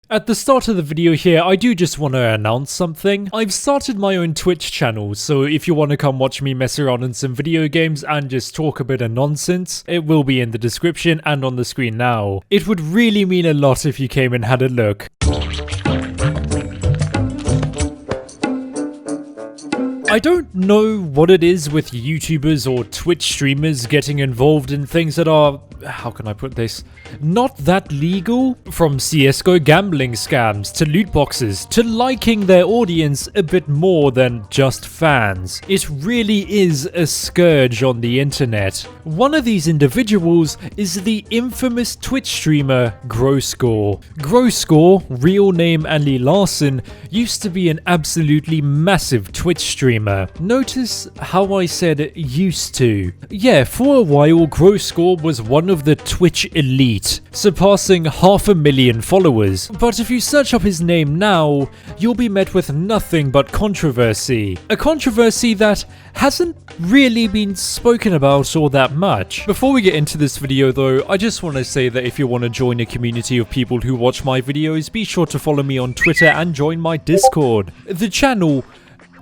At the start of the video here, I do just want to announce something. I've started my own Twitch channel, so if you want to come watch me mess around in some video games and just talk a bit of nonsense, it will be in the description and on the screen now. It would really mean a lot if you came and had a look. I don't know what it is with YouTubers or Twitch streamers getting involved in things that are, how can I put this, not that legal? From CSGO gambling scams, to loot boxes, to liking their audience a bit more than just fans. It really is a scourge on the internet. One of these individuals is the infamous Twitch streamer Gore. Gore, real name Ali Larsen, used to be an absolutely massive Twitch streamer. Notice how I said used to. Yeah, for a while Gore was one of the Twitch elite, surpassing 500,000 followers. But if you search up his name now, you'll be met with nothing but controversy. A controversy that hasn't really been spoken about all that much. Before we get into this video though, I just want to say that if you want to join a community of people who watch my videos, be sure to follow me on Twitter and join my Discord. The channel,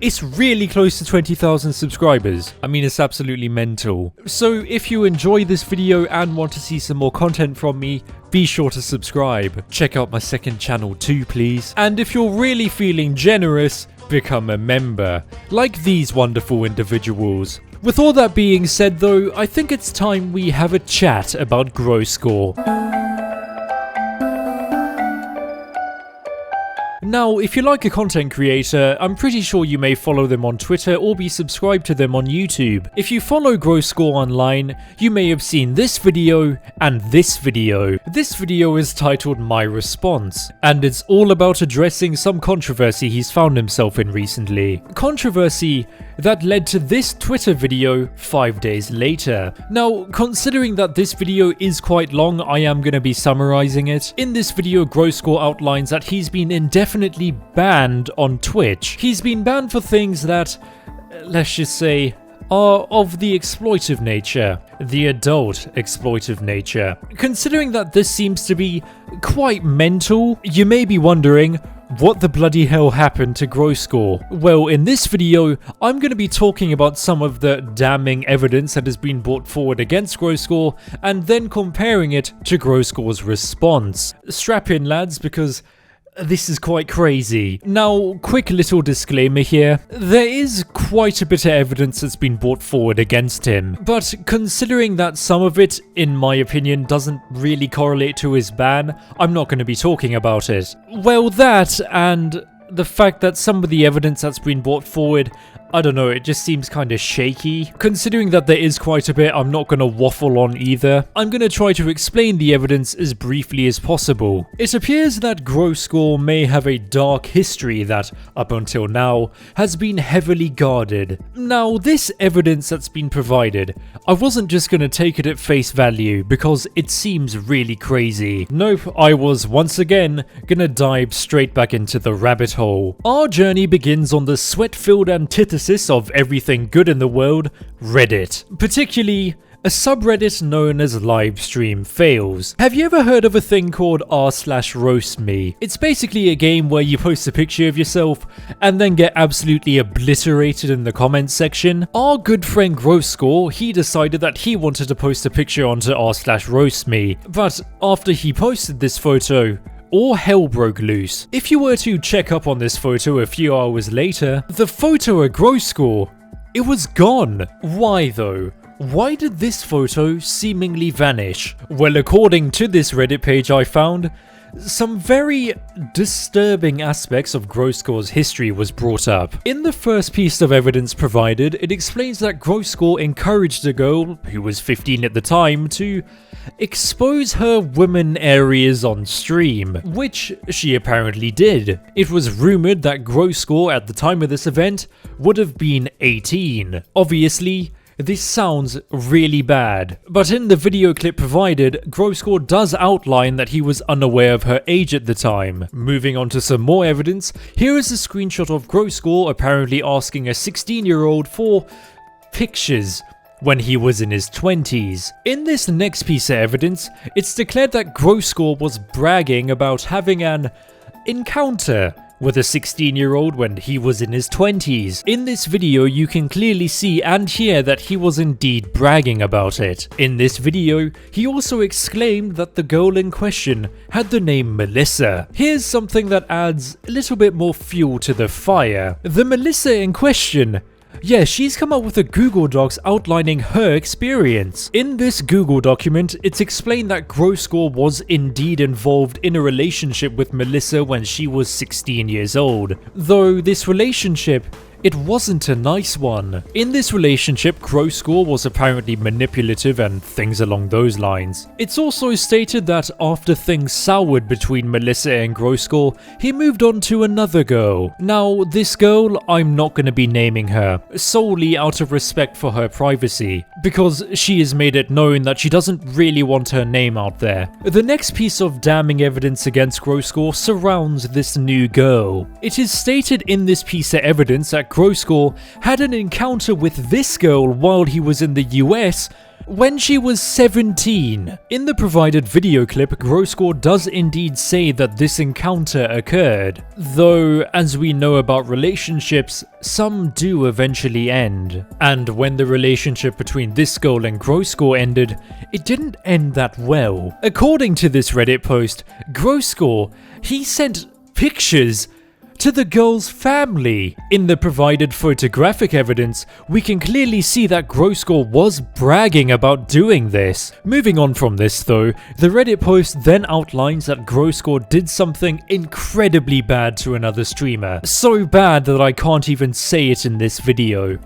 it's really close to 20,000 subscribers. I mean, it's absolutely mental. So if you enjoy this video and want to see some more content from me, be sure to subscribe. Check out my second channel too, please. And if you're really feeling generous, become a member, like these wonderful individuals. With all that being said though, I think it's time we have a chat about Gore. Now, if you're like a content creator, I'm pretty sure you may follow them on Twitter or be subscribed to them on YouTube. If you follow Gore online, you may have seen this video and this video. This video is titled My Response, and it's all about addressing some controversy he's found himself in recently. Controversy that led to this Twitter video 5 days later. Now, considering that this video is quite long, I am going to be summarizing it. In this video, Gore outlines that he's been indefinitely banned on Twitch. He's been banned for things that, let's just say, are of the exploitive nature, the adult exploitive nature. Considering that this seems to be quite mental, you may be wondering, what the bloody hell happened to Gore? Well, in this video, I'm going to be talking about some of the damning evidence that has been brought forward against Gore, and then comparing it to Gore's response. Strap in, lads, because this is quite crazy. Now, quick little disclaimer here. There is quite a bit of evidence that's been brought forward against him, but considering that some of it, in my opinion, doesn't really correlate to his ban, I'm not going to be talking about it. Well, that and the fact that some of the evidence that's been brought forward, I don't know, it just seems kind of shaky. Considering that there is quite a bit, I'm not going to waffle on either. I'm going to try to explain the evidence as briefly as possible. It appears that Gore may have a dark history that, up until now, has been heavily guarded. Now, this evidence that's been provided, I wasn't just going to take it at face value because it seems really crazy. Nope, I was once again going to dive straight back into the rabbit hole. Our journey begins on the sweat-filled antithesis of everything good in the world, Reddit. Particularly a subreddit known as livestream fails. Have you ever heard of a thing called r/RoastMe? It's basically a game where you post a picture of yourself and then get absolutely obliterated in the comments section. Our good friend Gore, he decided that he wanted to post a picture onto r/RoastMe, but after he posted this photo, all hell broke loose. If you were to check up on this photo a few hours later, the photo of Gore, it was gone. Why though? Why did this photo seemingly vanish? Well, according to this Reddit page I found, some very disturbing aspects of Gore's history was brought up. In the first piece of evidence provided, it explains that Gore encouraged a girl, who was 15 at the time, to expose her women areas on stream, which she apparently did. It was rumored that Gore at the time of this event would have been 18. Obviously, this sounds really bad, but in the video clip provided, Gore does outline that he was unaware of her age at the time. Moving on to some more evidence, here is a screenshot of Gore apparently asking a 16-year-old for pictures when he was in his 20s. In this next piece of evidence, it's declared that Gore was bragging about having an encounter with a 16-year-old when he was in his 20s. In this video, you can clearly see and hear that he was indeed bragging about it. In this video, he also exclaimed that the girl in question had the name Melissa. Here's something that adds a little bit more fuel to the fire. The Melissa in question, yeah, she's come up with a Google Docs outlining her experience. In this Google document, it's explained that Gore was indeed involved in a relationship with Melissa when she was 16 years old. Though this relationship, it wasn't a nice one. In this relationship, Gore was apparently manipulative and things along those lines. It's also stated that after things soured between Melissa and Gore, he moved on to another girl. Now, this girl, I'm not going to be naming her, solely out of respect for her privacy, because she has made it known that she doesn't really want her name out there. The next piece of damning evidence against Gore surrounds this new girl. It is stated in this piece of evidence that Gore had an encounter with this girl while he was in the US when she was 17. In the provided video clip, Gore does indeed say that this encounter occurred, though as we know about relationships, some do eventually end. And when the relationship between this girl and Gore ended, it didn't end that well. According to this Reddit post, Gore, he sent pictures to the girl's family. In the provided photographic evidence, we can clearly see that Gore was bragging about doing this. Moving on from this though, the Reddit post then outlines that Gore did something incredibly bad to another streamer. So bad that I can't even say it in this video.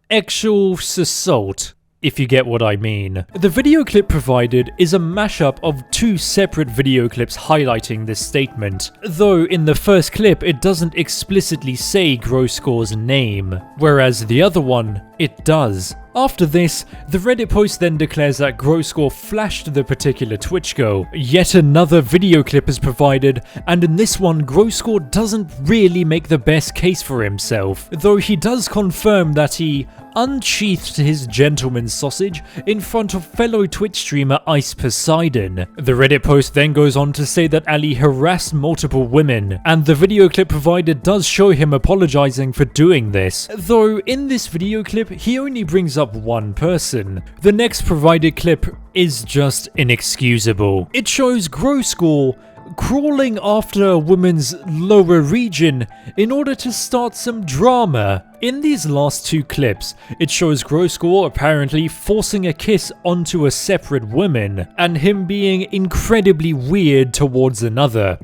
Actual assault, if you get what I mean. The video clip provided is a mashup of two separate video clips highlighting this statement, though in the first clip it doesn't explicitly say Gore's name, whereas the other one, it does. After this, the Reddit post then declares that Gore flashed the particular Twitch girl. Yet another video clip is provided, and in this one, Gore doesn't really make the best case for himself, though he does confirm that he unsheathed his gentleman's sausage in front of fellow Twitch streamer Ice Poseidon. The Reddit post then goes on to say that Ali harassed multiple women, and the video clip provided does show him apologizing for doing this, though in this video clip, he only brings up one person. The next provided clip is just inexcusable. It shows Gore crawling after a woman's lower region in order to start some drama. In these last two clips, it shows Gore apparently forcing a kiss onto a separate woman, and him being incredibly weird towards another.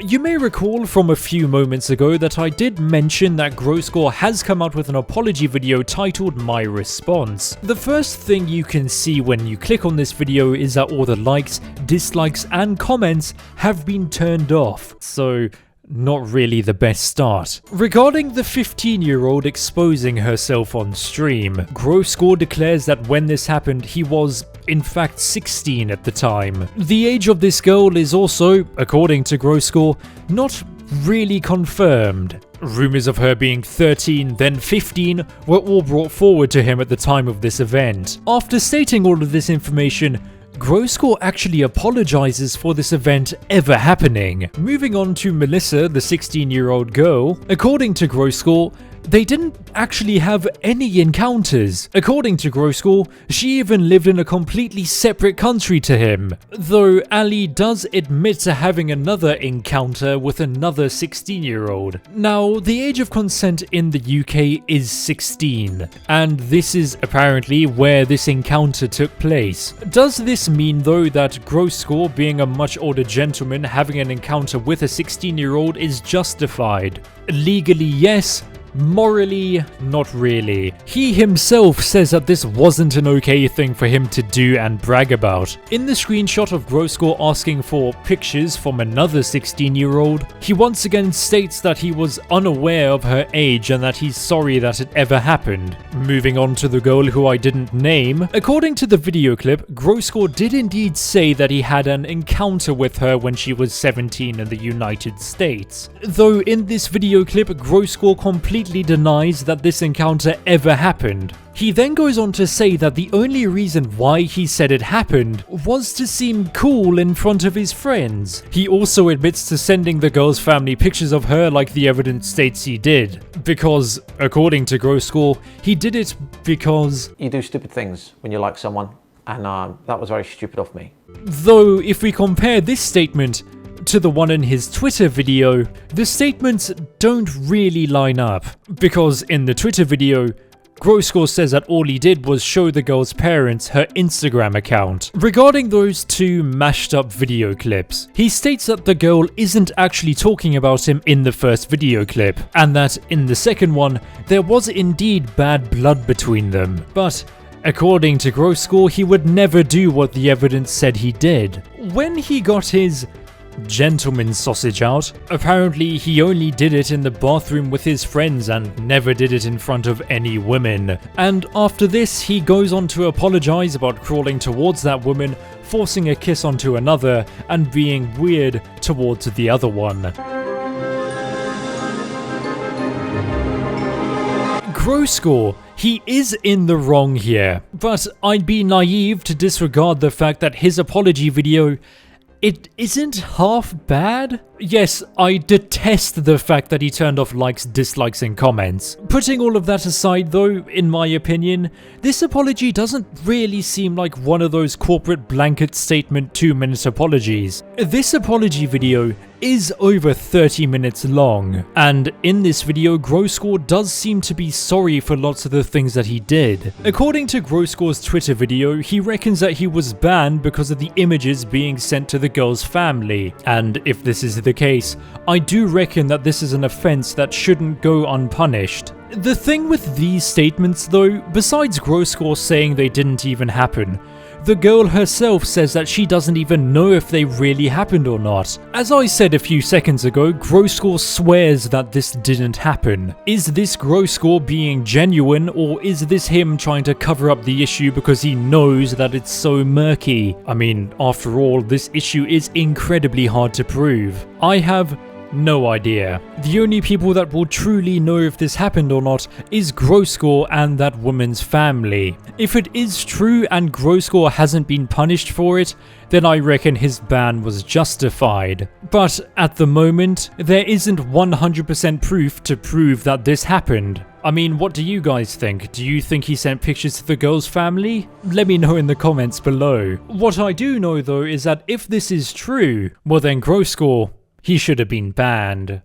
You may recall from a few moments ago that I did mention that Gore has come out with an apology video titled My Response. The first thing you can see when you click on this video is that all the likes, dislikes and comments have been turned off, so not really the best start. Regarding the 15-year-old exposing herself on stream, Gore declares that when this happened, he was in fact 16 at the time. The age of this girl is also, according to Gore, not really confirmed. Rumors of her being 13, then 15 were all brought forward to him at the time of this event. After stating all of this information, Gore actually apologizes for this event ever happening. Moving on to Melissa, the 16-year-old girl, according to Gore, they didn't actually have any encounters. According to Gore, she even lived in a completely separate country to him, though Ali does admit to having another encounter with another 16-year-old. Now, the age of consent in the UK is 16, and this is apparently where this encounter took place. Does this mean though that Gore, being a much older gentleman, having an encounter with a 16-year-old is justified? Legally, yes. Morally, not really. He himself says that this wasn't an okay thing for him to do and brag about. In the screenshot of Gore asking for pictures from another 16-year-old, he once again states that he was unaware of her age and that he's sorry that it ever happened. Moving on to the girl who I didn't name, according to the video clip, Gore did indeed say that he had an encounter with her when she was 17 in the United States. Though in this video clip, Gore completely denies that this encounter ever happened. He then goes on to say that the only reason why he said it happened was to seem cool in front of his friends. He also admits to sending the girl's family pictures of her like the evidence states he did. Because, according to Gore, he did it because... You do stupid things when you like someone, and that was very stupid of me. Though, if we compare this statement to the one in his Twitter video, the statements don't really line up. Because in the Twitter video, Gore says that all he did was show the girl's parents her Instagram account. Regarding those two mashed up video clips, he states that the girl isn't actually talking about him in the first video clip, and that in the second one, there was indeed bad blood between them. But according to Gore, he would never do what the evidence said he did. When he got his gentleman's sausage out, apparently he only did it in the bathroom with his friends and never did it in front of any women. And after this, he goes on to apologize about crawling towards that woman, forcing a kiss onto another, and being weird towards the other one. Gore, he is in the wrong here, but I'd be naive to disregard the fact that his apology video, it isn't half bad. Yes, I detest the fact that he turned off likes, dislikes, and comments. Putting all of that aside though, in my opinion, this apology doesn't really seem like one of those corporate blanket statement 2-minute apologies. This apology video is over 30 minutes long, and in this video, Gore does seem to be sorry for lots of the things that he did. According to Gore's Twitter video, he reckons that he was banned because of the images being sent to the girl's family, and if this is the case, I do reckon that this is an offense that shouldn't go unpunished. The thing with these statements though, besides Gore saying they didn't even happen, the girl herself says that she doesn't even know if they really happened or not. As I said a few seconds ago, Gore swears that this didn't happen. Is this Gore being genuine, or is this him trying to cover up the issue because he knows that it's so murky? I mean, after all, this issue is incredibly hard to prove. I have no idea. The only people that will truly know if this happened or not is Gore and that woman's family. If it is true and Gore hasn't been punished for it, then I reckon his ban was justified. But at the moment, there isn't 100% proof to prove that this happened. I mean, what do you guys think? Do you think he sent pictures to the girl's family? Let me know in the comments below. What I do know though is that if this is true, well then Gore, he should have been banned.